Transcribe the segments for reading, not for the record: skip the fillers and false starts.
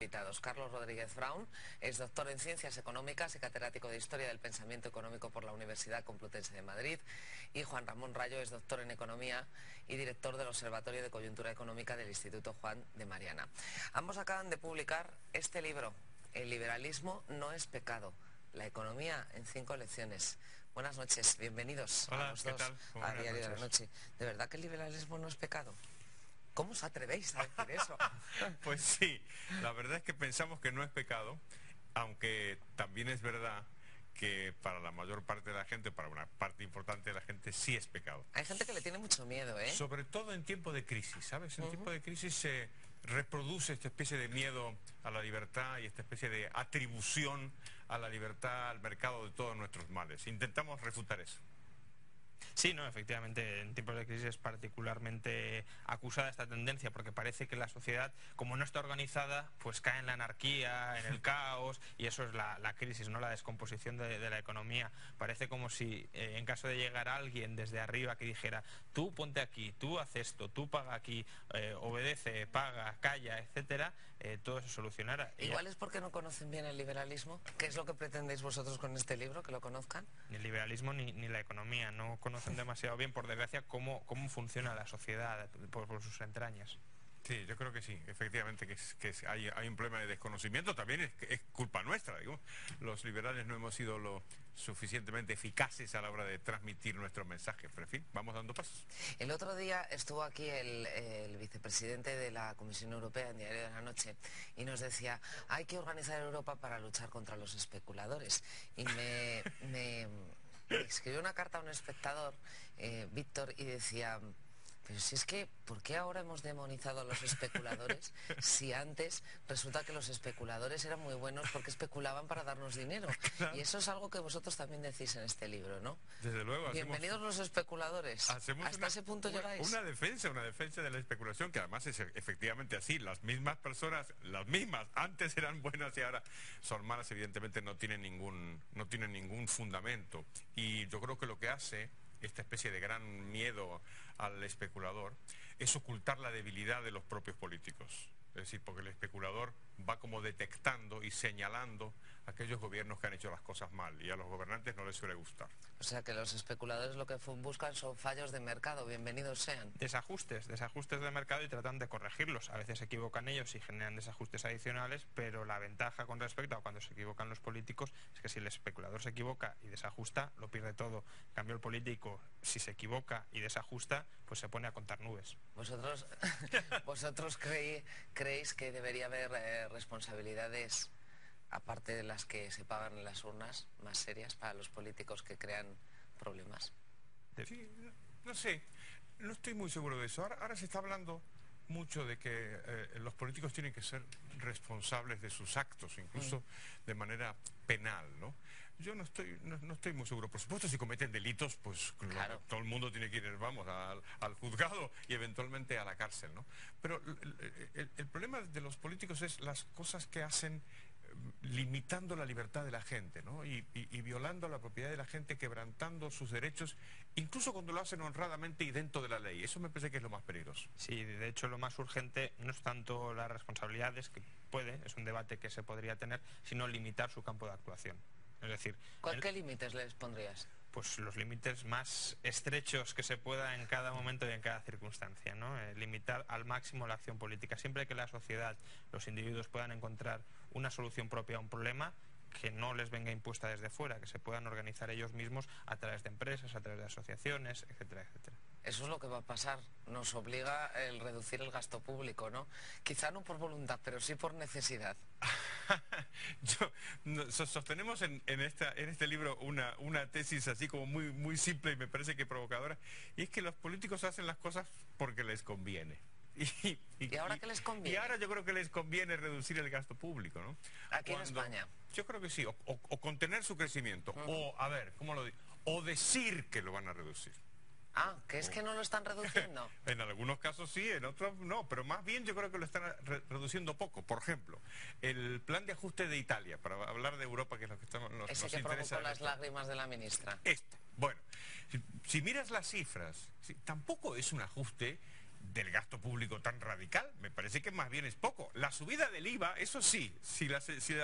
Invitados. Carlos Rodríguez Brown es doctor en Ciencias Económicas y catedrático de Historia del Pensamiento Económico por la Universidad Complutense de Madrid, y Juan Ramón Rayo es doctor en Economía y director del Observatorio de Coyuntura Económica del Instituto Juan de Mariana. Ambos acaban de publicar este libro, El liberalismo no es pecado, la economía en 5 lecciones. Buenas noches, bienvenidos. Hola, a los ¿qué dos tal? a Diario de la Noche. ¿De verdad que el liberalismo no es pecado? ¿Cómo os atrevéis a decir eso? Pues sí, la verdad es que pensamos que no es pecado, aunque también es verdad que para la mayor parte de la gente, para una parte importante de la gente, sí es pecado. Hay gente que le tiene mucho miedo, ¿eh? Sobre todo en tiempos de crisis, ¿sabes? En tiempos de crisis se reproduce esta especie de miedo a la libertad y esta especie de atribución a la libertad, al mercado de todos nuestros males. Intentamos refutar eso. Sí, no, efectivamente, en tiempos de crisis es particularmente acusada esta tendencia, porque parece que la sociedad, como no está organizada, pues cae en la anarquía, en el caos, y eso es la crisis, ¿no? La descomposición de la economía. Parece como si, en caso de llegar alguien desde arriba que dijera, tú ponte aquí, tú haz esto, tú paga aquí, obedece, paga, calla, etcétera, todo se solucionara. Igual es porque no conocen bien el liberalismo. ¿Qué es lo que pretendéis vosotros con este libro, que lo conozcan? Ni el liberalismo ni la economía, no conocen demasiado bien, por desgracia, cómo funciona la sociedad por sus entrañas. Sí, yo creo que sí, efectivamente, hay un problema de desconocimiento, también es culpa nuestra, digo. Los liberales no hemos sido lo suficientemente eficaces a la hora de transmitir nuestro mensaje, pero en fin, vamos dando pasos. El otro día estuvo aquí el vicepresidente de la Comisión Europea en Diario de la Noche y nos decía, hay que organizar Europa para luchar contra los especuladores. Y me escribió una carta a un espectador, Víctor, y decía, pero si es que, ¿por qué ahora hemos demonizado a los especuladores si antes resulta que los especuladores eran muy buenos porque especulaban para darnos dinero? Claro. Y eso es algo que vosotros también decís en este libro, ¿no? Desde luego. Bienvenidos los especuladores. ¿Hasta ese punto llegáis? Una defensa de la especulación, que además es efectivamente así. Las mismas personas, antes eran buenas y ahora son malas, evidentemente no tienen ningún fundamento. Y yo creo que lo que hace esta especie de gran miedo al especulador es ocultar la debilidad de los propios políticos. Es decir, porque el especulador va como detectando y señalando aquellos gobiernos que han hecho las cosas mal, y a los gobernantes no les suele gustar. O sea que los especuladores lo que buscan son fallos de mercado, bienvenidos sean. Desajustes de mercado, y tratan de corregirlos. A veces se equivocan ellos y generan desajustes adicionales, pero la ventaja con respecto a cuando se equivocan los políticos es que si el especulador se equivoca y desajusta, lo pierde todo. En cambio, el político, si se equivoca y desajusta, pues se pone a contar nubes. ¿Vosotros creéis que debería haber responsabilidades, aparte de las que se pagan en las urnas, más serias para los políticos que crean problemas? Sí, no sé, no estoy muy seguro de eso. Ahora se está hablando mucho de que los políticos tienen que ser responsables de sus actos, incluso de manera penal, ¿no? Yo no estoy muy seguro. Por supuesto, si cometen delitos, pues claro, todo el mundo tiene que ir, vamos, al juzgado y eventualmente a la cárcel, ¿no? Pero el problema de los políticos es las cosas que hacen limitando la libertad de la gente, ¿no? Y violando la propiedad de la gente, quebrantando sus derechos, incluso cuando lo hacen honradamente y dentro de la ley. Eso me parece que es lo más peligroso. Sí, de hecho lo más urgente no es tanto las responsabilidades, que es un debate que se podría tener, sino limitar su campo de actuación. Es decir, ¿qué límites les pondrías? Pues los límites más estrechos que se pueda en cada momento y en cada circunstancia, ¿no? Limitar al máximo la acción política. Siempre que la sociedad, los individuos puedan encontrar una solución propia a un problema, que no les venga impuesta desde fuera, que se puedan organizar ellos mismos a través de empresas, a través de asociaciones, etcétera, etcétera. Eso es lo que va a pasar. Nos obliga el reducir el gasto público, ¿no? Quizá no por voluntad, pero sí por necesidad. Sostenemos en este libro una tesis así como muy simple y me parece que provocadora, y es que los políticos hacen las cosas porque les conviene. ¿Y ahora qué les conviene? Y ahora yo creo que les conviene reducir el gasto público, ¿no? Aquí en España. Yo creo que sí, o contener su crecimiento, o, a ver, ¿cómo lo digo? O decir que lo van a reducir. Ah, que es que no lo están reduciendo. En algunos casos sí, en otros no, pero más bien yo creo que lo están reduciendo poco. Por ejemplo, el plan de ajuste de Italia, para hablar de Europa, que es lo que nos Ese nos que interesa. provocó las lágrimas de la ministra. Bueno, si miras las cifras, tampoco es un ajuste del gasto público tan radical. Me parece que más bien es poco. La subida del IVA, eso sí, si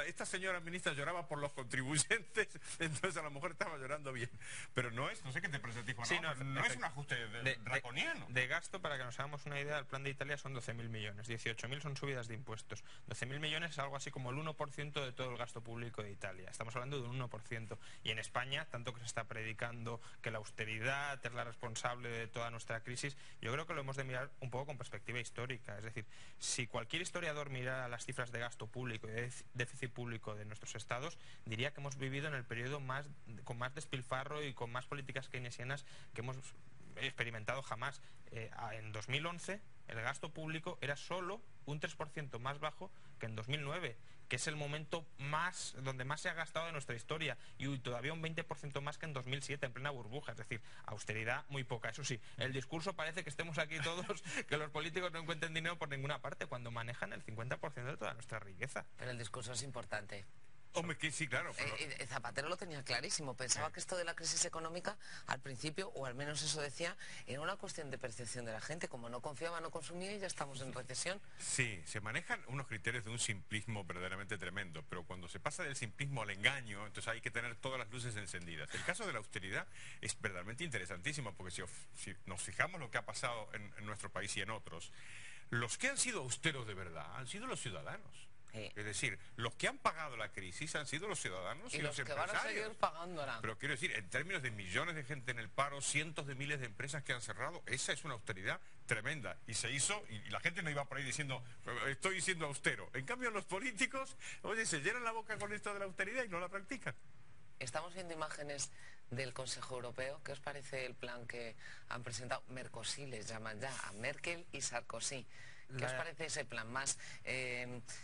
esta señora ministra lloraba por los contribuyentes, entonces a lo mejor estaba llorando bien. Pero no sé qué te parece a ti, Juan. Sí, no es un ajuste draconiano. De gasto, para que nos hagamos una idea, el plan de Italia son 12.000 millones, 18.000 son subidas de impuestos. 12.000 millones es algo así como el 1% de todo el gasto público de Italia. Estamos hablando de un 1%. Y en España, tanto que se está predicando que la austeridad es la responsable de toda nuestra crisis, yo creo que lo hemos de mirar un poco con perspectiva histórica. Es decir, si cualquier historiador mirara las cifras de gasto público y de déficit público de nuestros estados, diría que hemos vivido en el periodo con más despilfarro y con más políticas keynesianas que hemos experimentado jamás. En 2011 el gasto público era solo un 3% más bajo que en 2009, que es el momento donde más se ha gastado de nuestra historia, y todavía un 20% más que en 2007, en plena burbuja. Es decir, austeridad muy poca. Eso sí, el discurso parece que estemos aquí todos, que los políticos no encuentren dinero por ninguna parte, cuando manejan el 50% de toda nuestra riqueza. Pero el discurso es importante. Hombre, que sí, claro. Zapatero lo tenía clarísimo. Pensaba que esto de la crisis económica, al principio, o al menos eso decía, era una cuestión de percepción de la gente. Como no confiaba, no consumía y ya estamos en recesión. Sí, se manejan unos criterios de un simplismo verdaderamente tremendo, pero cuando se pasa del simplismo al engaño, entonces hay que tener todas las luces encendidas. El caso de la austeridad es verdaderamente interesantísimo, porque si nos fijamos lo que ha pasado en nuestro país y en otros, los que han sido austeros de verdad han sido los ciudadanos. Sí. Es decir, los que han pagado la crisis han sido los ciudadanos y los empresarios. Van a seguir pagándola. Pero quiero decir, en términos de millones de gente en el paro, cientos de miles de empresas que han cerrado, esa es una austeridad tremenda. Y se hizo, y la gente no iba por ahí diciendo, estoy siendo austero. En cambio, los políticos, oye, se llenan la boca con esto de la austeridad y no la practican. Estamos viendo imágenes del Consejo Europeo. ¿Qué os parece el plan que han presentado? Mercosí les llaman ya, a Merkel y Sarkozy. ¿Qué os parece ese plan? Más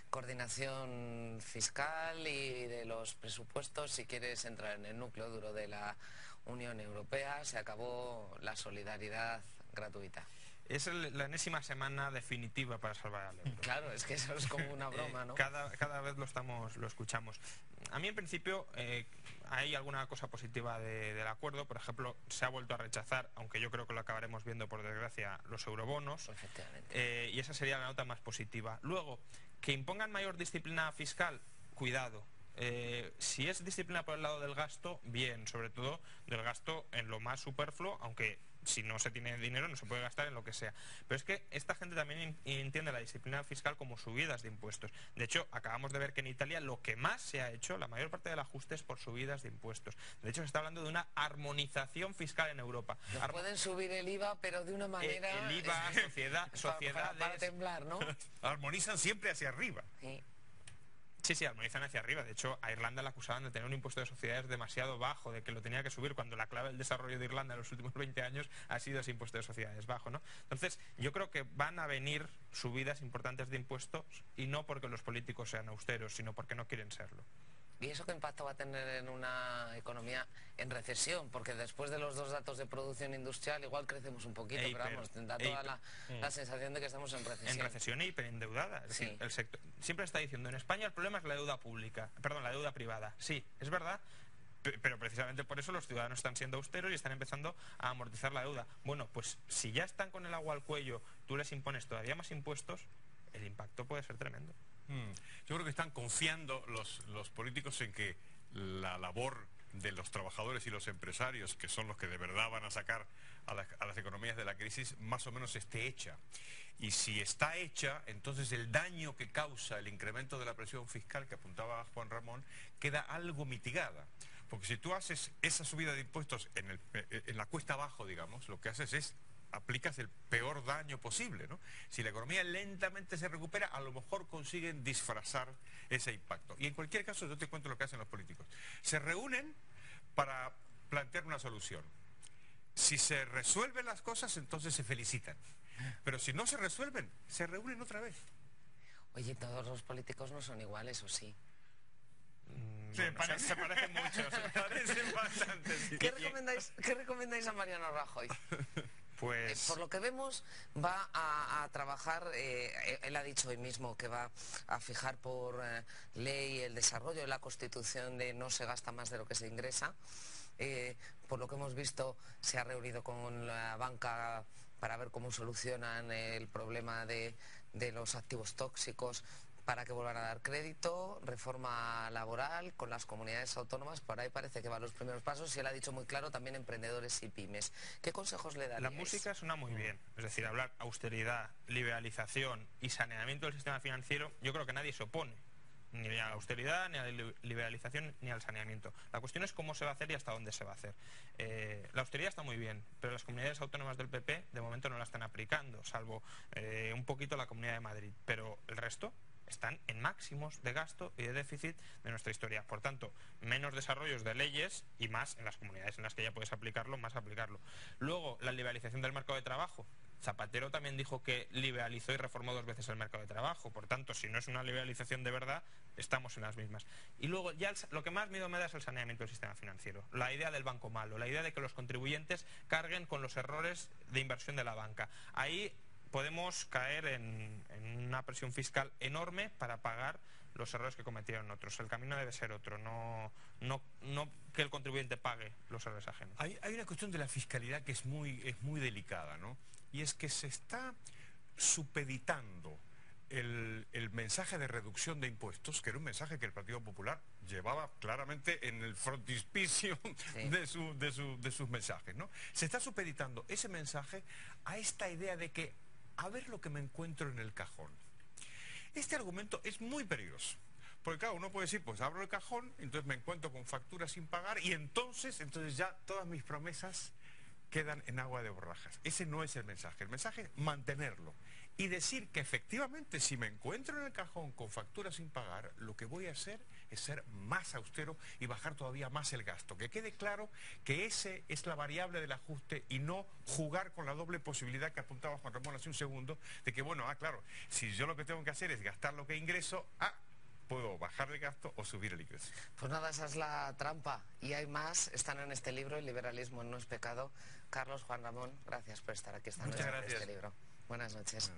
coordinación fiscal y de los presupuestos. Si quieres entrar en el núcleo duro de la Unión Europea, se acabó la solidaridad gratuita. Es la enésima semana definitiva para salvar al euro. Claro, es que eso es como una broma, ¿no? Cada vez lo escuchamos. A mí, en principio, hay alguna cosa positiva del acuerdo. Por ejemplo, se ha vuelto a rechazar, aunque yo creo que lo acabaremos viendo, por desgracia, los eurobonos. Efectivamente. Y esa sería la nota más positiva. Luego, que impongan mayor disciplina fiscal, cuidado. Si es disciplina por el lado del gasto, bien, sobre todo del gasto en lo más superfluo, aunque si no se tiene dinero no se puede gastar en lo que sea. Pero es que esta gente también entiende la disciplina fiscal como subidas de impuestos. De hecho, acabamos de ver que en Italia lo que más se ha hecho, la mayor parte del ajuste, es por subidas de impuestos. De hecho, se está hablando de una armonización fiscal en Europa. Pueden subir el IVA, pero de una manera... El IVA, sociedades... Para temblar, ¿no? Armonizan siempre hacia arriba. Sí. Sí, armonizan hacia arriba. De hecho, a Irlanda la acusaban de tener un impuesto de sociedades demasiado bajo, de que lo tenía que subir, cuando la clave del desarrollo de Irlanda en los últimos 20 años ha sido ese impuesto de sociedades bajo, ¿no? Entonces, yo creo que van a venir subidas importantes de impuestos, y no porque los políticos sean austeros, sino porque no quieren serlo. ¿Y eso qué impacto va a tener en una economía en recesión? Porque después de los dos datos de producción industrial igual crecemos un poquito, pero vamos, da toda la sensación de que estamos en recesión. En recesión y hiperendeudada. Es decir, el sector siempre está diciendo, en España el problema es la deuda pública, perdón, la deuda privada. Sí, es verdad, pero precisamente por eso los ciudadanos están siendo austeros y están empezando a amortizar la deuda. Bueno, pues si ya están con el agua al cuello, tú les impones todavía más impuestos, el impacto puede ser tremendo. Yo creo que están confiando los políticos en que la labor de los trabajadores y los empresarios, que son los que de verdad van a sacar a las economías de la crisis, más o menos esté hecha. Y si está hecha, entonces el daño que causa el incremento de la presión fiscal que apuntaba Juan Ramón queda algo mitigada. Porque si tú haces esa subida de impuestos en la cuesta abajo, digamos, lo que haces es aplicas el peor daño posible, ¿no? Si la economía lentamente se recupera, a lo mejor consiguen disfrazar ese impacto. Y en cualquier caso, yo te cuento lo que hacen los políticos. Se reúnen para plantear una solución. Si se resuelven las cosas, entonces se felicitan. Pero si no se resuelven, se reúnen otra vez. Oye, todos los políticos no son iguales, ¿o sí? Se parecen mucho, se parecen bastante. Sí. ¿Qué recomendáis a Mariano Rajoy? Pues... por lo que vemos, va a trabajar, él ha dicho hoy mismo que va a fijar por ley el desarrollo de la Constitución de no se gasta más de lo que se ingresa. Por lo que hemos visto, se ha reunido con la banca para ver cómo solucionan el problema de los activos tóxicos, para que vuelvan a dar crédito, reforma laboral con las comunidades autónomas. Por ahí parece que van los primeros pasos y él ha dicho muy claro también emprendedores y pymes. ¿Qué consejos le daríais? La música suena muy bien, es decir, hablar austeridad, liberalización y saneamiento del sistema financiero, yo creo que nadie se opone ni a la austeridad, ni a la liberalización, ni al saneamiento. La cuestión es cómo se va a hacer y hasta dónde se va a hacer. La austeridad está muy bien, pero las comunidades autónomas del PP de momento no la están aplicando, salvo un poquito la Comunidad de Madrid, pero el resto están en máximos de gasto y de déficit de nuestra historia. Por tanto, menos desarrollos de leyes y más en las comunidades en las que ya puedes aplicarlo, más aplicarlo. Luego, la liberalización del mercado de trabajo. Zapatero también dijo que liberalizó y reformó 2 veces el mercado de trabajo. Por tanto, si no es una liberalización de verdad, estamos en las mismas. Y luego, ya lo que más miedo me da es el saneamiento del sistema financiero. La idea del banco malo, la idea de que los contribuyentes carguen con los errores de inversión de la banca. Ahí podemos caer en una presión fiscal enorme para pagar los errores que cometieron otros. El camino debe ser otro, no que el contribuyente pague los errores ajenos. Hay una cuestión de la fiscalidad que es muy delicada, ¿no? Y es que se está supeditando el mensaje de reducción de impuestos, que era un mensaje que el Partido Popular llevaba claramente en el frontispicio de sus mensajes, ¿no? Se está supeditando ese mensaje a esta idea de que a ver lo que me encuentro en el cajón. Este argumento es muy peligroso. Porque claro, uno puede decir, pues abro el cajón, entonces me encuentro con facturas sin pagar y entonces ya todas mis promesas quedan en agua de borrajas. Ese no es el mensaje. El mensaje es mantenerlo y decir que efectivamente si me encuentro en el cajón con facturas sin pagar, lo que voy a hacer es ser más austero y bajar todavía más el gasto. Que quede claro que ese es la variable del ajuste y no jugar con la doble posibilidad que apuntaba Juan Ramón hace un segundo, de que bueno, claro, si yo lo que tengo que hacer es gastar lo que ingreso, puedo bajar el gasto o subir el ingreso. Pues nada, esa es la trampa. Y hay más, están en este libro, El liberalismo no es pecado. Carlos, Juan Ramón, gracias por estar aquí esta noche en este libro. Buenas noches.